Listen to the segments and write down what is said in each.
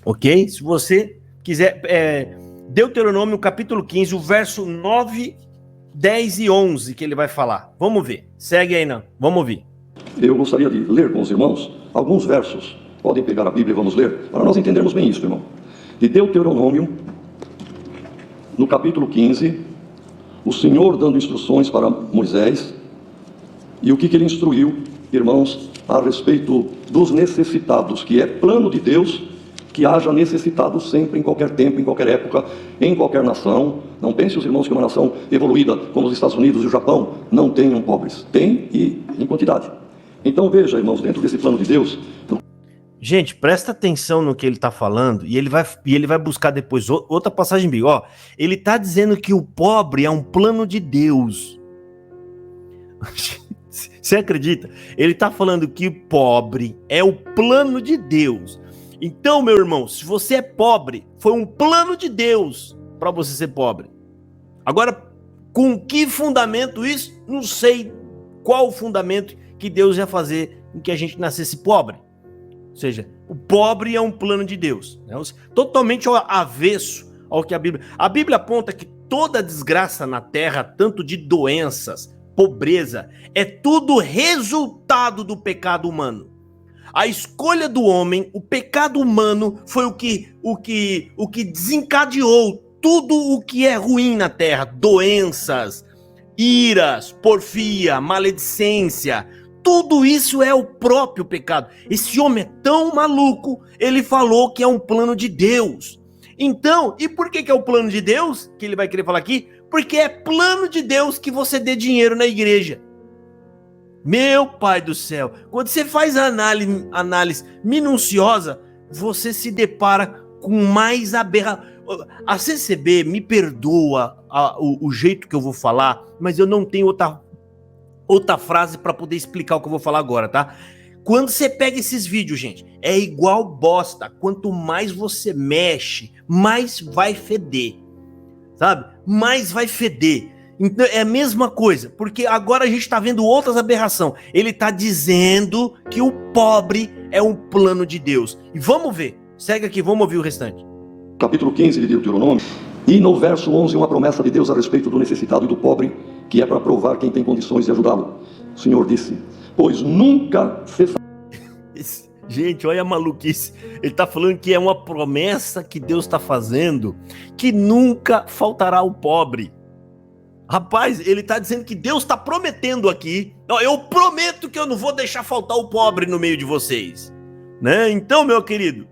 Ok? Se você quiser, Deuteronômio capítulo 15, o verso 9, 10 e 11 que ele vai falar. Vamos ver. Segue aí, não. Vamos ouvir. Eu gostaria de ler com os irmãos alguns versos. Podem pegar a Bíblia e vamos ler, para nós entendermos bem isso, irmão. De Deuteronômio, no capítulo 15, o Senhor dando instruções para Moisés, e o que ele instruiu, irmãos, a respeito dos necessitados, que é plano de Deus, que haja necessitados sempre, em qualquer tempo, em qualquer época, em qualquer nação. Não pense os irmãos que uma nação evoluída, como os Estados Unidos e o Japão, não tenham pobres. Tem e em quantidade. Então veja, irmãos, dentro desse plano de Deus... Gente, presta atenção no que ele está falando e ele vai buscar depois outra passagem bíblica. Ó, ele está dizendo que o pobre é um plano de Deus. Você acredita? Ele está falando que o pobre é o plano de Deus. Então, meu irmão, se você é pobre, foi um plano de Deus para você ser pobre. Agora, com que fundamento isso? Não sei qual o fundamento que Deus ia fazer em que a gente nascesse pobre. Ou seja, o pobre é um plano de Deus, né? Totalmente ao avesso ao que a Bíblia... A Bíblia aponta que toda desgraça na terra, tanto de doenças, pobreza, é tudo resultado do pecado humano. A escolha do homem, o pecado humano, foi o que desencadeou tudo o que é ruim na terra. Doenças, iras, porfia, maledicência... Tudo isso é o próprio pecado. Esse homem é tão maluco, ele falou que é um plano de Deus. Então, e por que é o plano de Deus? Que ele vai querer falar aqui? Porque é plano de Deus que você dê dinheiro na igreja. Meu pai do céu, quando você faz a análise minuciosa, você se depara com mais aberração. A CCB me perdoa o jeito que eu vou falar, mas eu não tenho outra frase para poder explicar o que eu vou falar agora, tá? Quando você pega esses vídeos, gente, é igual bosta. Quanto mais você mexe, mais vai feder, sabe? Mais vai feder. Então é a mesma coisa, porque agora a gente tá vendo outras aberrações. Ele tá dizendo que o pobre é um plano de Deus. E vamos ver. Segue aqui, vamos ouvir o restante. Capítulo 15 de Deuteronômio. E no verso 11, uma promessa de Deus a respeito do necessitado e do pobre, que é para provar quem tem condições de ajudá-lo. O Senhor disse, pois nunca cessará... Gente, olha a maluquice. Ele está falando que é uma promessa que Deus está fazendo, que nunca faltará o pobre. Rapaz, ele está dizendo que Deus está prometendo aqui. Eu prometo que eu não vou deixar faltar o pobre no meio de vocês, né? Então, meu querido,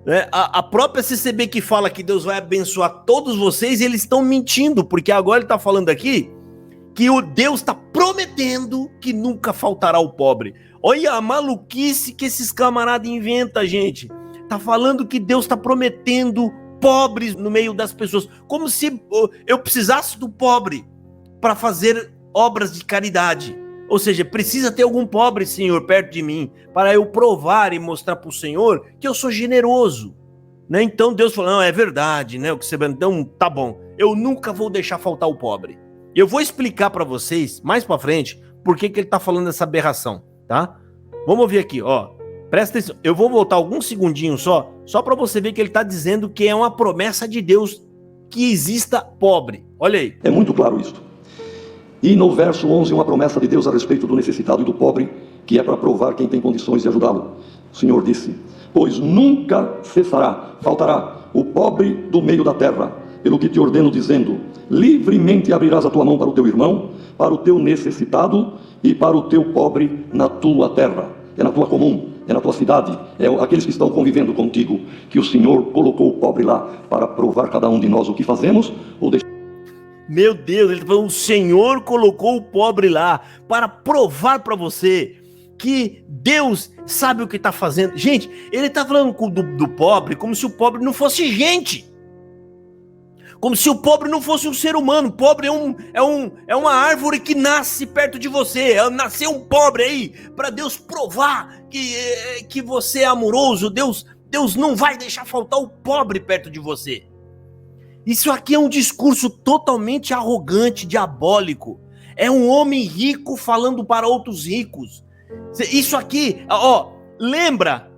né, a própria CCB que fala que Deus vai abençoar todos vocês, eles estão mentindo, porque agora ele está falando aqui que o Deus está prometendo que nunca faltará o pobre. Olha a maluquice que esses camaradas inventam, gente. Tá falando que Deus está prometendo pobres no meio das pessoas, como se eu precisasse do pobre para fazer obras de caridade. Ou seja, precisa ter algum pobre, Senhor, perto de mim, para eu provar e mostrar para o Senhor que eu sou generoso, né? Então Deus falou, não, é verdade, né? O que você... Então, tá bom, eu nunca vou deixar faltar o pobre. Eu vou explicar para vocês, mais para frente, por que ele tá falando dessa aberração, tá? Vamos ouvir aqui, ó. Presta atenção, eu vou voltar alguns segundinhos só para você ver que ele tá dizendo que é uma promessa de Deus que exista pobre. Olha aí. É muito claro isso. E no verso 11, uma promessa de Deus a respeito do necessitado e do pobre, que é para provar quem tem condições de ajudá-lo. O Senhor disse, pois nunca cessará, faltará o pobre do meio da terra, pelo que te ordeno dizendo, livremente abrirás a tua mão para o teu irmão, para o teu necessitado e para o teu pobre na tua terra. É na tua comum, é na tua cidade, é aqueles que estão convivendo contigo, que o Senhor colocou o pobre lá para provar cada um de nós o que fazemos ou deixamos. Meu Deus, ele tá falando, o Senhor colocou o pobre lá para provar para você que Deus sabe o que está fazendo. Gente, ele está falando do pobre como se o pobre não fosse gente. Como se o pobre não fosse um ser humano. O pobre é uma árvore que nasce perto de você. Nasceu um pobre aí para Deus provar que você é amoroso. Deus não vai deixar faltar o pobre perto de você. Isso aqui é um discurso totalmente arrogante, diabólico. É um homem rico falando para outros ricos. Isso aqui, ó, lembra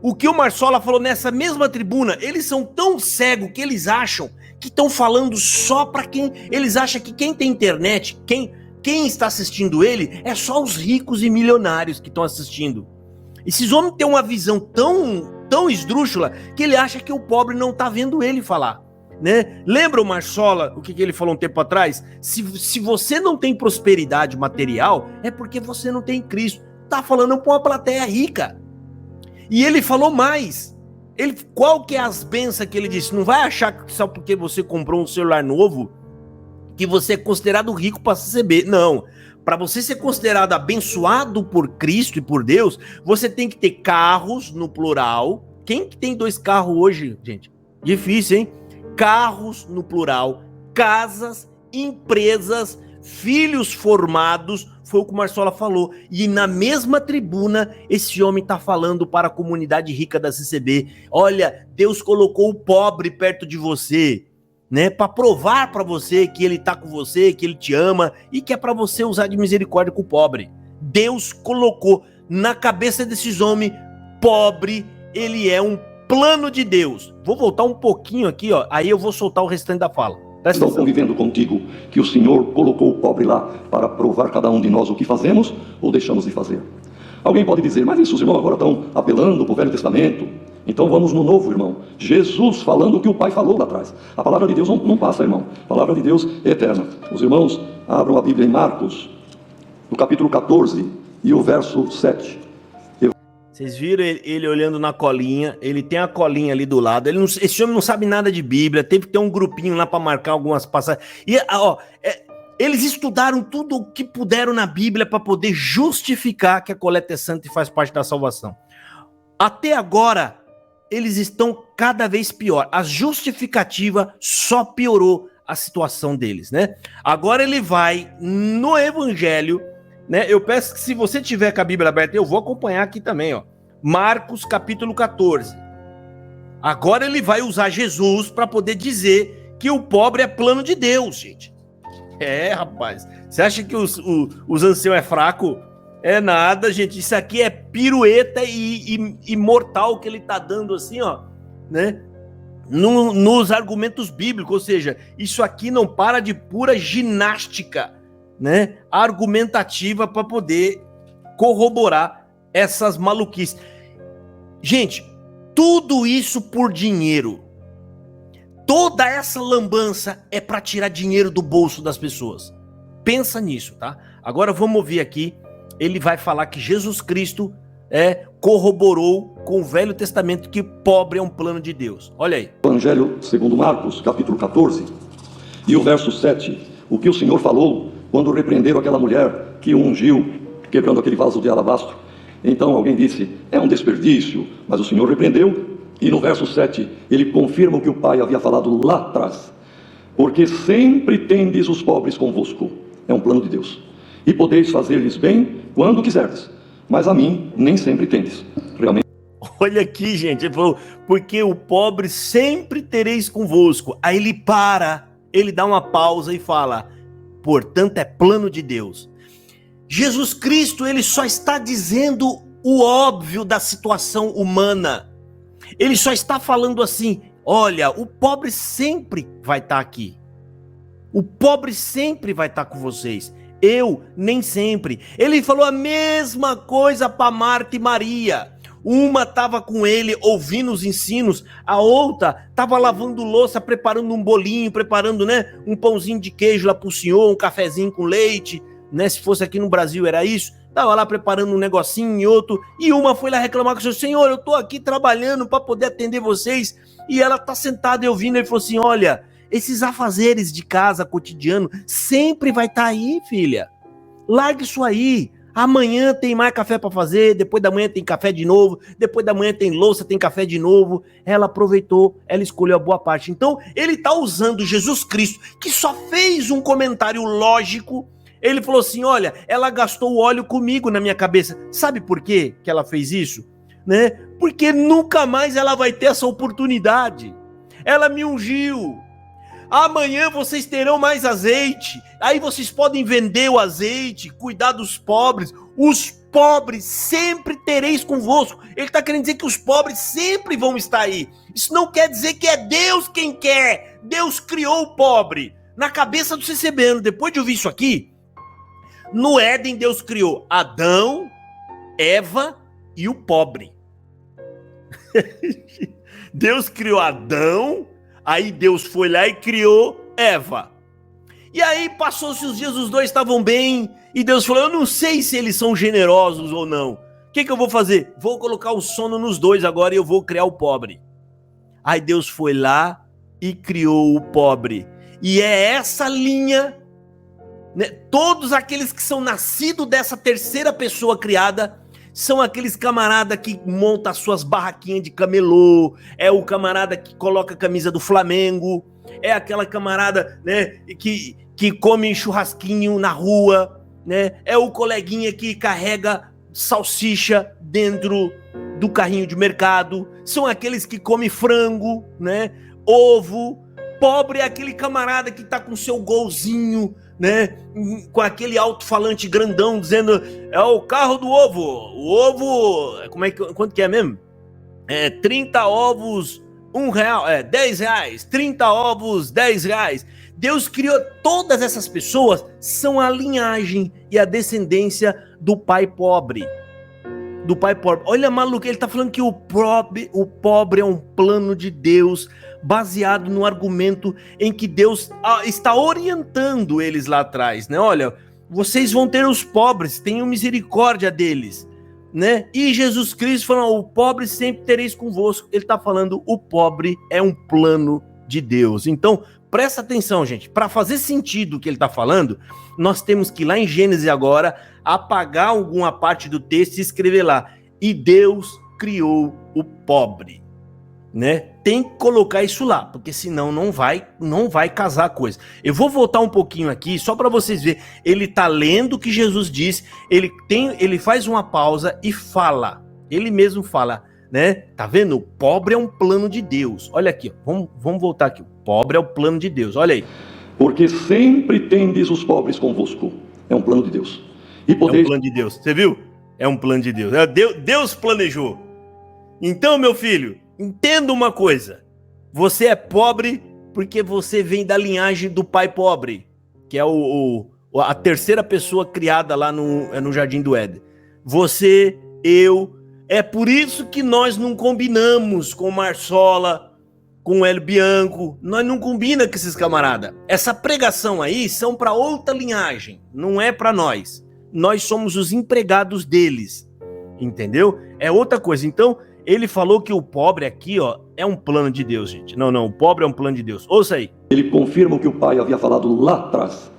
o que o Marsola falou nessa mesma tribuna, eles são tão cegos que eles acham que estão falando só para quem... Eles acham que quem tem internet, quem está assistindo ele, é só os ricos e milionários que estão assistindo. Esses homens têm uma visão tão esdrúxula que ele acha que o pobre não está vendo ele falar. Né? Lembra o Marsola, o que ele falou um tempo atrás? Se você não tem prosperidade material, é porque você não tem Cristo. Tá falando para uma plateia rica. E ele falou mais. Qual que é as bênçãos que ele disse? Não vai achar que só porque você comprou um celular novo que você é considerado rico para receber. Não. Para você ser considerado abençoado por Cristo e por Deus, você tem que ter carros, no plural. Quem que tem 2 carros hoje, gente? Difícil, hein? Carros, no plural. Casas, empresas, filhos formados. Foi o que o Marsola falou. E na mesma tribuna, esse homem está falando para a comunidade rica da CCB. Olha, Deus colocou o pobre perto de você, né? Para provar para você que ele está com você, que ele te ama e que é para você usar de misericórdia com o pobre. Deus colocou na cabeça desses homens, pobre, ele é um plano de Deus. Vou voltar um pouquinho aqui, ó. Aí eu vou soltar o restante da fala. Estão convivendo contigo que o Senhor colocou o pobre lá para provar cada um de nós o que fazemos ou deixamos de fazer. Alguém pode dizer, mas isso os irmãos agora estão apelando para o Velho Testamento. Então vamos no Novo, irmão. Jesus falando o que o Pai falou lá atrás. A palavra de Deus não passa, irmão. A palavra de Deus é eterna. Os irmãos abram a Bíblia em Marcos, no capítulo 14 e o verso 7. Vocês viram ele olhando na colinha, ele tem a colinha ali do lado, esse homem não sabe nada de Bíblia, teve que ter um grupinho lá para marcar algumas passagens. E, eles estudaram tudo o que puderam na Bíblia para poder justificar que a coleta é santa e faz parte da salvação. Até agora, eles estão cada vez pior. A justificativa só piorou a situação deles, né? Agora ele vai no Evangelho, né? Eu peço que se você tiver com a Bíblia aberta, eu vou acompanhar aqui também, ó. Marcos capítulo 14. Agora ele vai usar Jesus para poder dizer que o pobre é plano de Deus, gente. É, rapaz. Você acha que os anciãos é fraco? É nada, gente. Isso aqui é pirueta e mortal que ele tá dando assim, ó, né? Nos argumentos bíblicos, ou seja, isso aqui não para de pura ginástica, né, argumentativa para poder corroborar essas maluquices. Gente, tudo isso por dinheiro. Toda essa lambança é para tirar dinheiro do bolso das pessoas. Pensa nisso, tá? Agora vamos ouvir aqui. Ele vai falar que Jesus Cristo corroborou com o Velho Testamento que pobre é um plano de Deus. Olha aí. Evangelho segundo Marcos, capítulo 14 e o verso 7. O que o Senhor falou quando repreenderam aquela mulher que ungiu, quebrando aquele vaso de alabastro. Então alguém disse, é um desperdício, mas o Senhor repreendeu, e no verso 7, ele confirma o que o Pai havia falado lá atrás. Porque sempre tendes os pobres convosco, é um plano de Deus, e podeis fazer-lhes bem quando quiserdes, mas a mim nem sempre tendes. Realmente. Olha aqui, gente, ele falou, porque o pobre sempre tereis convosco. Aí ele para, ele dá uma pausa e fala, portanto é plano de Deus. Jesus Cristo, ele só está dizendo o óbvio da situação humana. Ele só está falando assim, olha, o pobre sempre vai estar aqui. O pobre sempre vai estar com vocês. Eu, nem sempre. Ele falou a mesma coisa para Marta e Maria. Uma estava com ele ouvindo os ensinos, a outra estava lavando louça, preparando um bolinho, preparando, né, um pãozinho de queijo lá para o senhor, um cafezinho com leite, né, se fosse aqui no Brasil era isso. Estava lá preparando um negocinho e outro, e uma foi lá reclamar com o senhor, eu estou aqui trabalhando para poder atender vocês, e ela está sentada e ouvindo, ele falou assim, olha, esses afazeres de casa cotidiano sempre vai estar aí, filha, larga isso aí. Amanhã tem mais café para fazer, depois da manhã tem café de novo, depois da manhã tem louça, tem café de novo. Ela aproveitou, ela escolheu a boa parte. Então, ele está usando Jesus Cristo, que só fez um comentário lógico. Ele falou assim, olha, ela gastou o óleo comigo na minha cabeça. Sabe por quê que ela fez isso? Né? Porque nunca mais ela vai ter essa oportunidade. Ela me ungiu. Amanhã vocês terão mais azeite. Aí vocês podem vender o azeite, cuidar dos pobres. Os pobres sempre tereis convosco. Ele está querendo dizer que os pobres sempre vão estar aí. Isso não quer dizer que é Deus quem quer. Deus criou o pobre. Na cabeça do CCBano, depois de ouvir isso aqui, no Éden Deus criou Adão, Eva e o pobre. Deus criou Adão, aí Deus foi lá e criou Eva. E aí passou-se os dias, os dois estavam bem, e Deus falou, eu não sei se eles são generosos ou não. O que eu vou fazer? Vou colocar o sono nos dois agora e eu vou criar o pobre. Aí Deus foi lá e criou o pobre. E é essa linha, né? Todos aqueles que são nascidos dessa terceira pessoa criada, são aqueles camarada que monta as suas barraquinhas de camelô, é o camarada que coloca a camisa do Flamengo, é aquela camarada, né, que come churrasquinho na rua, né, é o coleguinha que carrega salsicha dentro do carrinho de mercado, são aqueles que comem frango, né, ovo. Pobre é aquele camarada que tá com seu golzinho, né, com aquele alto-falante grandão dizendo, é o carro do ovo, o ovo, quanto que é mesmo? 30 ovos, R$1, 10 reais, 30 ovos, 10 reais. Deus criou todas essas pessoas, são a linhagem e a descendência do pai pobre. Do pai pobre. Olha, maluco, ele tá falando que o pobre é um plano de Deus, baseado no argumento em que Deus está orientando eles lá atrás, né? Olha, vocês vão ter os pobres, tenham misericórdia deles, né? E Jesus Cristo falou, o pobre sempre tereis convosco. Ele está falando, o pobre é um plano de Deus. Então, presta atenção, gente. Para fazer sentido o que ele está falando, nós temos que ir lá em Gênesis agora, apagar alguma parte do texto e escrever lá, e Deus criou o pobre, né? Tem que colocar isso lá, porque senão não vai casar a coisa. Eu vou voltar um pouquinho aqui, só para vocês verem. Ele tá lendo o que Jesus disse, ele faz uma pausa e fala. Ele mesmo fala, né? Tá vendo? O pobre é um plano de Deus. Olha aqui, ó. Vamos voltar aqui. O pobre é o plano de Deus. Olha aí. Porque sempre tendes os pobres convosco. É um plano de Deus. E podeis... É um plano de Deus. Você viu? É um plano de Deus. Deus planejou. Então, meu filho, entenda uma coisa. Você é pobre porque você vem da linhagem do pai pobre, que é a terceira pessoa criada lá no Jardim do Éden. Você, eu. É por isso que nós não combinamos com Marsola, com El Bianco. Nós não combinamos com esses camaradas. Essa pregação aí são para outra linhagem. Não é para nós. Nós somos os empregados deles. Entendeu? É outra coisa. Então, ele falou que o pobre aqui, ó, é um plano de Deus, gente. Não, o pobre é um plano de Deus. Ouça aí. Ele confirma o que o pai havia falado lá atrás.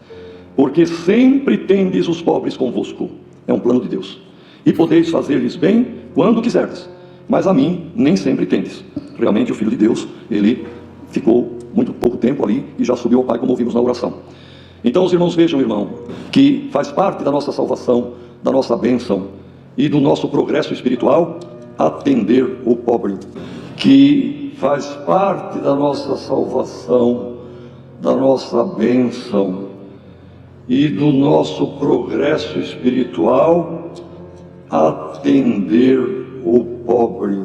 Porque sempre tendes os pobres convosco. É um plano de Deus. E podeis fazer-lhes bem quando quiserdes. Mas a mim nem sempre tendes. Realmente o Filho de Deus, ele ficou muito pouco tempo ali e já subiu ao Pai, como ouvimos na oração. Então os irmãos vejam, irmão, que faz parte da nossa salvação, da nossa bênção e do nosso progresso espiritual atender o pobre, que faz parte da nossa salvação, da nossa bênção e do nosso progresso espiritual atender o pobre.